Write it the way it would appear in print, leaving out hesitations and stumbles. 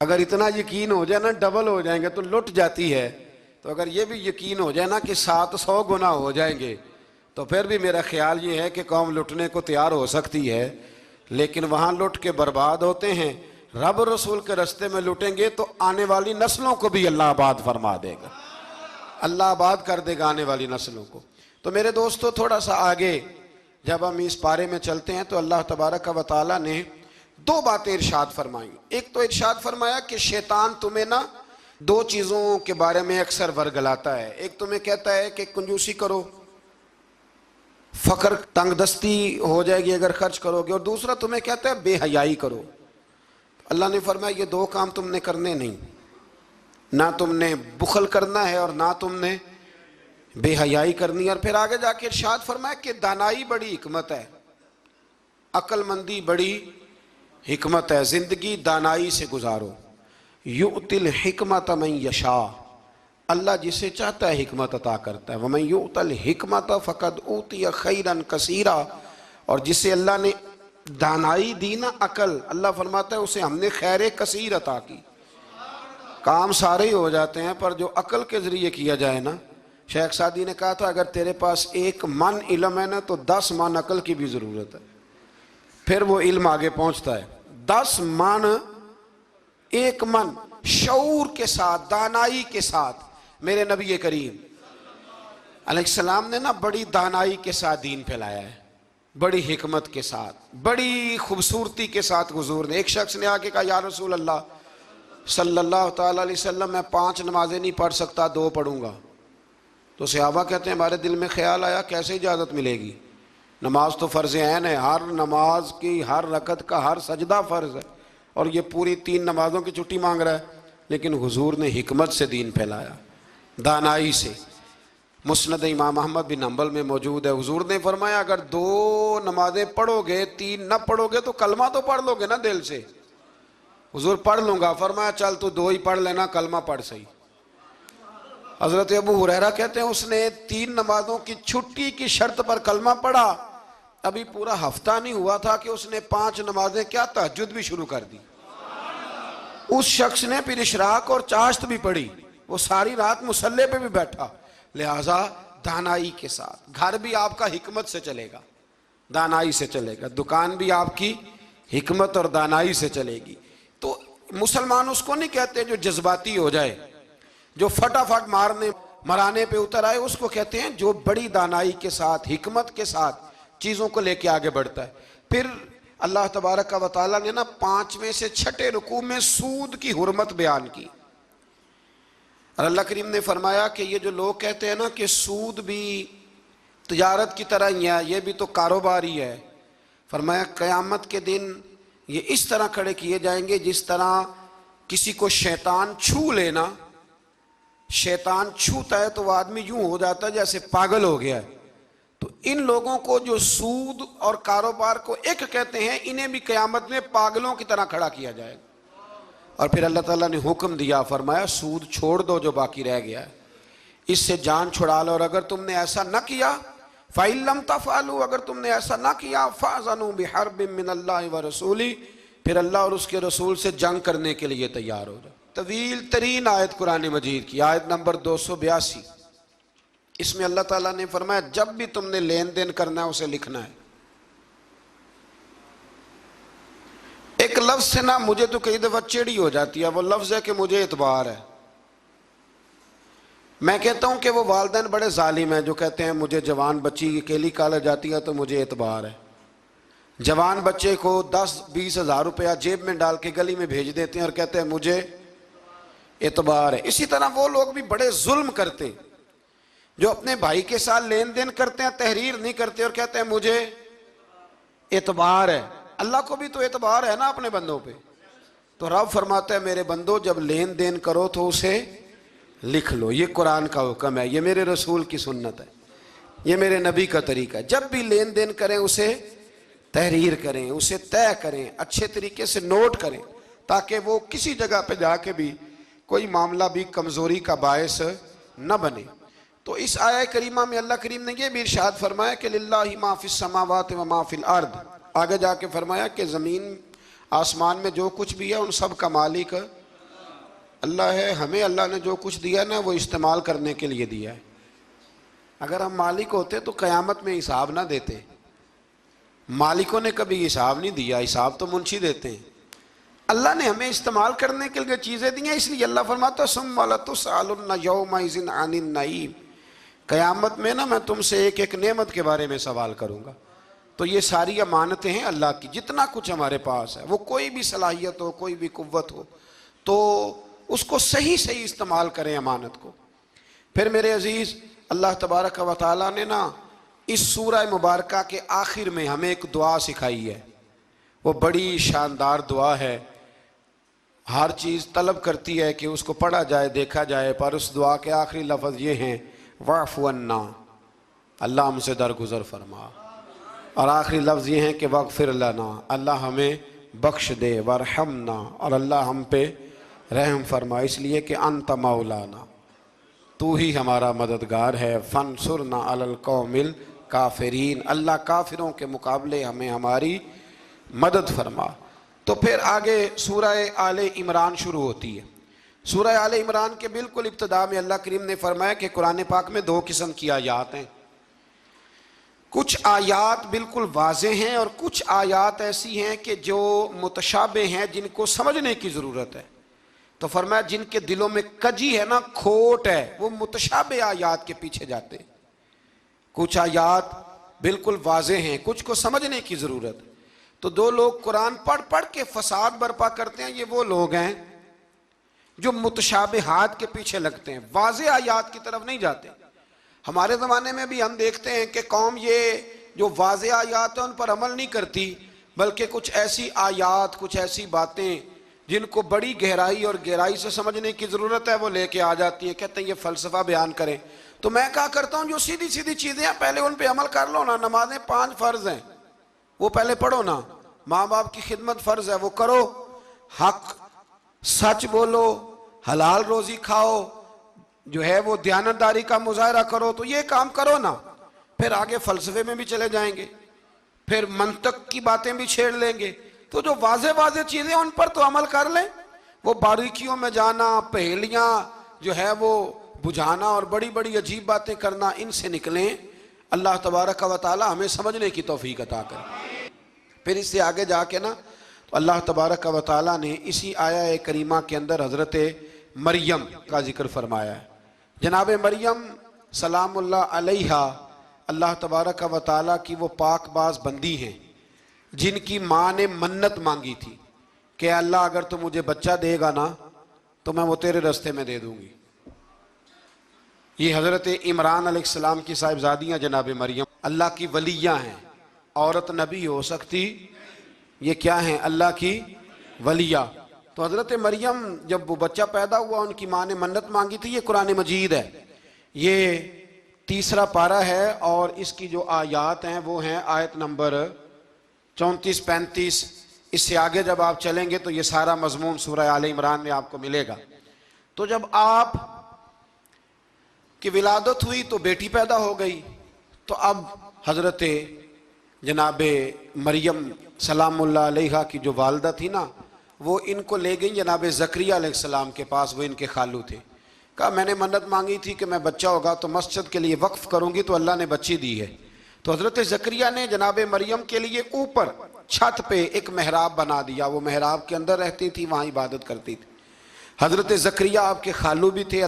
اگر اتنا یقین ہو جائے نا ڈبل ہو جائیں گے تو لٹ جاتی ہے، تو اگر یہ بھی یقین ہو جائے نا کہ 700 گنا ہو جائیں گے تو پھر بھی میرا خیال یہ ہے کہ قوم لٹنے کو تیار ہو سکتی ہے، لیکن وہاں لٹ کے برباد ہوتے ہیں۔ رب رسول کے رستے میں لٹیں گے تو آنے والی نسلوں کو بھی اللہ آباد فرما دے گا، اللہ آباد کر دے گا آنے والی نسلوں کو۔ تو میرے دوستو تھوڑا سا آگے جب ہم اس پارے میں چلتے ہیں تو اللہ تبارک و تعالیٰ نے دو باتیں ارشاد فرمائیں۔ ایک تو ارشاد فرمایا کہ شیطان تمہیں نا دو چیزوں کے بارے میں اکثر ورگلاتا ہے، ایک تمہیں کہتا ہے کہ کنجوسی کرو، فقر تنگ دستی ہو جائے گی اگر خرچ کرو گے، اور دوسرا تمہیں کہتا ہے بے حیائی کرو۔ اللہ نے فرمایا یہ دو کام تم نے کرنے نہیں، نہ تم نے بخل کرنا ہے اور نہ تم نے بے حیائی کرنی ہے۔ اور پھر آگے جا کے ارشاد فرمایا کہ دانائی بڑی حکمت ہے، عقل مندی بڑی حکمت ہے، زندگی دانائی سے گزارو۔ یؤتی الحکمت من یشاء، اللہ جسے چاہتا ہے حکمت عطا کرتا ہے۔ ومن یؤت الحکمت فقد اوتی خیرا کثیرا، اور جسے اللہ نے دانائی دی نا عقل، اللہ فرماتا ہے اسے ہم نے خیر کثیر عطا کی۔ کام سارے ہی ہو جاتے ہیں پر جو عقل کے ذریعے کیا جائے نا، شیخ سعدی نے کہا تھا اگر تیرے پاس 1 من علم ہے نا تو 10 من عقل کی بھی ضرورت ہے، پھر وہ علم آگے پہنچتا ہے۔ 10 من، 1 من شعور کے ساتھ، دانائی کے ساتھ۔ میرے نبی کریم علیہ السلام نے نا بڑی دانائی کے ساتھ دین پھیلایا ہے، بڑی حکمت کے ساتھ، بڑی خوبصورتی کے ساتھ حضور نے۔ ایک شخص نے آ کے کہا یا رسول اللہ صلی اللہ تعالیٰ علیہ وسلم میں 5 نمازیں نہیں پڑھ سکتا، 2 پڑھوں گا۔ تو صحابہ کہتے ہیں ہمارے دل میں خیال آیا کیسے اجازت ملے گی، نماز تو فرض عین ہے، ہر نماز کی ہر رکعت کا ہر سجدہ فرض ہے، اور یہ پوری 3 نمازوں کی چھٹی مانگ رہا ہے۔ لیکن حضور نے حکمت سے دین پھیلایا، دانائی سے۔ مسند امام احمد بن حنبل میں موجود ہے، حضور نے فرمایا اگر 2 نمازیں پڑھو گے 3 نہ پڑھو گے تو کلمہ تو پڑھ لو گے نا دل سے۔ حضور پڑھ لوں گا، فرمایا چل تو 2 ہی پڑھ لینا، کلمہ پڑھ صحیح۔ حضرت ابو ہریرہ کہتے ہیں اس نے 3 نمازوں کی چھٹی کی شرط پر کلمہ پڑھا، ابھی پورا ہفتہ نہیں ہوا تھا کہ اس نے 5 نمازیں کیا تہجد بھی شروع کر دی۔ اس شخص نے پھر اشراق اور چاشت بھی پڑھی، وہ ساری رات مصلی پہ بھی بیٹھا۔ لہٰذا دانائی کے ساتھ گھر بھی آپ کا حکمت سے چلے گا، دانائی سے چلے گا، دکان بھی آپ کی حکمت اور دانائی سے چلے گی۔ تو مسلمان اس کو نہیں کہتے جو جذباتی ہو جائے، جو فٹافٹ مرانے پہ اتر آئے، اس کو کہتے ہیں جو بڑی دانائی کے ساتھ حکمت کے ساتھ چیزوں کو لے کے آگے بڑھتا ہے۔ پھر اللہ تبارک و تعالیٰ نے نا 5ویں سے 6ٹھے رکوع میں سود کی حرمت بیان کی، اور اللہ کریم نے فرمایا کہ یہ جو لوگ کہتے ہیں نا کہ سود بھی تجارت کی طرح ہی ہے، یہ بھی تو کاروبار ہی ہے، فرمایا قیامت کے دن یہ اس طرح کھڑے کیے جائیں گے جس طرح کسی کو شیطان چھو لینا، شیطان چھوتا ہے تو وہ آدمی یوں ہو جاتا ہے جیسے پاگل ہو گیا ہے۔ تو ان لوگوں کو جو سود اور کاروبار کو ایک کہتے ہیں، انہیں بھی قیامت میں پاگلوں کی طرح کھڑا کیا جائے گا۔ اور پھر اللہ تعالیٰ نے حکم دیا، فرمایا سود چھوڑ دو جو باقی رہ گیا ہے، اس سے جان چھڑا لو، اور اگر تم نے ایسا نہ کیا فَإِن لَمْ تَفْعَلُوا، اگر تم نے ایسا نہ کیا فَأْذَنُوا بِحَرْبٍ مِّنَ اللَّهِ وَرَسُولِهِ، پھر اللہ اور اس کے رسول سے جنگ کرنے کے لیے تیار ہو جاؤ۔ طویل ترین آیت قرآن مجید کی، آیت نمبر 282، اس میں اللہ تعالیٰ نے فرمایا جب بھی تم نے لین دین کرنا ہے اسے لکھنا ہے۔ ایک لفظ سے نا مجھے تو کئی دفعہ چڑی ہو جاتی ہے، وہ لفظ ہے کہ مجھے اعتبار ہے۔ میں کہتا ہوں کہ وہ والدین بڑے ظالم ہیں جو کہتے ہیں مجھے جوان بچی اکیلی کالج جاتی ہے تو مجھے اعتبار ہے، جوان بچے کو 10-20 ہزار روپیہ جیب میں ڈال کے گلی میں بھیج دیتے ہیں اور کہتے ہیں مجھے اعتبار ہے۔ اسی طرح وہ لوگ بھی بڑے ظلم کرتے جو اپنے بھائی کے ساتھ لین دین کرتے ہیں، تحریر نہیں کرتے اور کہتے ہیں مجھے اعتبار ہے۔ اللہ کو بھی تو اعتبار ہے نا اپنے بندوں پہ، تو رب فرماتا ہے میرے بندو جب لین دین کرو تو اسے لکھ لو، یہ قرآن کا حکم ہے، یہ میرے رسول کی سنت ہے، یہ میرے نبی کا طریقہ ہے۔ جب بھی لین دین کریں اسے تحریر کریں، اسے طے کریں، اچھے طریقے سے نوٹ کریں، تاکہ وہ کسی جگہ پہ جا کے بھی کوئی معاملہ بھی کمزوری کا باعث نہ بنے۔ تو اس آیہ کریمہ میں اللہ کریم نے یہ بھی ارشاد فرمایا کہ للہ ما فی السماوات و ما فی الارض، آگے جا کے فرمایا کہ زمین آسمان میں جو کچھ بھی ہے ان سب کا مالک اللہ ہے, ہمیں اللہ نے جو کچھ دیا نا وہ استعمال کرنے کے لیے دیا ہے. اگر ہم مالک ہوتے تو قیامت میں حساب نہ دیتے. مالکوں نے کبھی حساب نہیں دیا, حساب تو منشی دیتے ہیں. اللہ نے ہمیں استعمال کرنے کے لیے چیزیں دی ہیں, اس لیے اللہ فرماتا ہے ثم لتسألن یومئذ عن النعیم. قیامت میں نا میں تم سے ایک ایک نعمت کے بارے میں سوال کروں گا. تو یہ ساری امانتیں ہیں اللہ کی, جتنا کچھ ہمارے پاس ہے, وہ کوئی بھی صلاحیت ہو, کوئی بھی قوت ہو, تو اس کو صحیح صحیح استعمال کریں امانت کو. پھر میرے عزیز, اللہ تبارک و تعالیٰ نے نا اس سورہ مبارکہ کے آخر میں ہمیں ایک دعا سکھائی ہے. وہ بڑی شاندار دعا ہے, ہر چیز طلب کرتی ہے کہ اس کو پڑھا جائے, دیکھا جائے, پر اس دعا کے آخری لفظ یہ ہیں واعف عنا, اللہ ہم سے درگزر فرما. اور آخری لفظ یہ ہیں کہ واغفر لنا, اللہ ہمیں بخش دے, وارحمنا, اور اللہ ہم پہ رحم فرما, اس لیے کہ انت مولانا, تو ہی ہمارا مددگار ہے. فانصرنا علی القوم الکافرین, اللہ کافروں کے مقابلے ہمیں ہماری مدد فرما. تو پھر آگے سورہ آل عمران شروع ہوتی ہے. سورہ آل عمران کے بالکل ابتدا میں اللہ کریم نے فرمایا کہ قرآن پاک میں 2 قسم کی آیات ہیں. کچھ آیات بالکل واضح ہیں اور کچھ آیات ایسی ہیں کہ جو متشابہ ہیں, جن کو سمجھنے کی ضرورت ہے. تو فرمایا جن کے دلوں میں کجی ہے نا, کھوٹ ہے, وہ متشابہ آیات کے پیچھے جاتے ہیں. کچھ آیات بالکل واضح ہیں, کچھ کو سمجھنے کی ضرورت ہے. تو 2 لوگ قرآن پڑھ پڑھ کے فساد برپا کرتے ہیں, یہ وہ لوگ ہیں جو متشابہات کے پیچھے لگتے ہیں, واضح آیات کی طرف نہیں جاتے. ہمارے زمانے میں بھی ہم دیکھتے ہیں کہ قوم یہ جو واضح آیات ہیں ان پر عمل نہیں کرتی, بلکہ کچھ ایسی آیات, کچھ ایسی باتیں جن کو بڑی گہرائی اور گہرائی سے سمجھنے کی ضرورت ہے وہ لے کے آ جاتی ہیں, کہتے ہیں یہ فلسفہ بیان کریں. تو میں کہا کرتا ہوں جو سیدھی سیدھی چیزیں ہیں پہلے ان پہ عمل کر لو نا. نمازیں 5 فرض ہیں, وہ پہلے پڑھو نا. ماں باپ کی خدمت فرض ہے, وہ کرو. حق سچ بولو, حلال روزی کھاؤ, جو ہے وہ دیانتداری کا مظاہرہ کرو, تو یہ کام کرو نا. پھر آگے فلسفے میں بھی چلے جائیں گے, پھر منطق کی باتیں بھی چھیڑ لیں گے. تو جو واضح واضح چیزیں ان پر تو عمل کر لیں. وہ باریکیوں میں جانا, پہیلیاں جو ہے وہ بجھانا اور بڑی بڑی عجیب باتیں کرنا, ان سے نکلیں. اللہ تبارک و تعالی ہمیں سمجھنے کی توفیق عطا کرے. پھر اس سے آگے جا کے نا اللہ تبارک و تعالی نے اسی آیہ کریمہ کے اندر حضرت مریم کا ذکر فرمایا ہے. جناب مریم سلام اللہ علیہا اللہ تبارک و تعالی کی وہ پاک باز بندی ہیں جن کی ماں نے منت مانگی تھی کہ اللہ اگر تو مجھے بچہ دے گا نا تو میں وہ تیرے رستے میں دے دوں گی. یہ حضرت عمران علیہ السلام کی صاحبزادیاں جناب مریم اللہ کی ولیاں ہیں. عورت نبی ہو سکتی, یہ کیا ہیں, اللہ کی ولیہ. تو حضرت مریم جب وہ بچہ پیدا ہوا ان کی ماں نے منت مانگی تھی. یہ قرآن مجید ہے, یہ 3 پارہ ہے اور اس کی جو آیات ہیں وہ ہیں آیت نمبر 34-35. اس سے آگے جب آپ چلیں گے تو یہ سارا مضمون سورہ آل عمران میں آپ کو ملے گا. تو جب آپ کی ولادت ہوئی تو بیٹی پیدا ہو گئی, تو اب حضرت جناب مریم سلام اللہ علیہا کی جو والدہ تھی نا, وہ ان کو لے گئیں جناب زکریا علیہ السلام کے پاس. وہ ان کے خالو تھے. کہا میں نے منت مانگی تھی کہ میں بچہ ہوگا تو مسجد کے لیے وقف کروں گی, تو اللہ نے بچی دی ہے. تو حضرت زکریا نے جناب مریم کے لیے اوپر چھت پہ ایک محراب بنا دیا. وہ محراب کے اندر رہتی تھی, وہاں عبادت کرتی تھی. حضرت زکریا آپ کے خالو بھی تھے,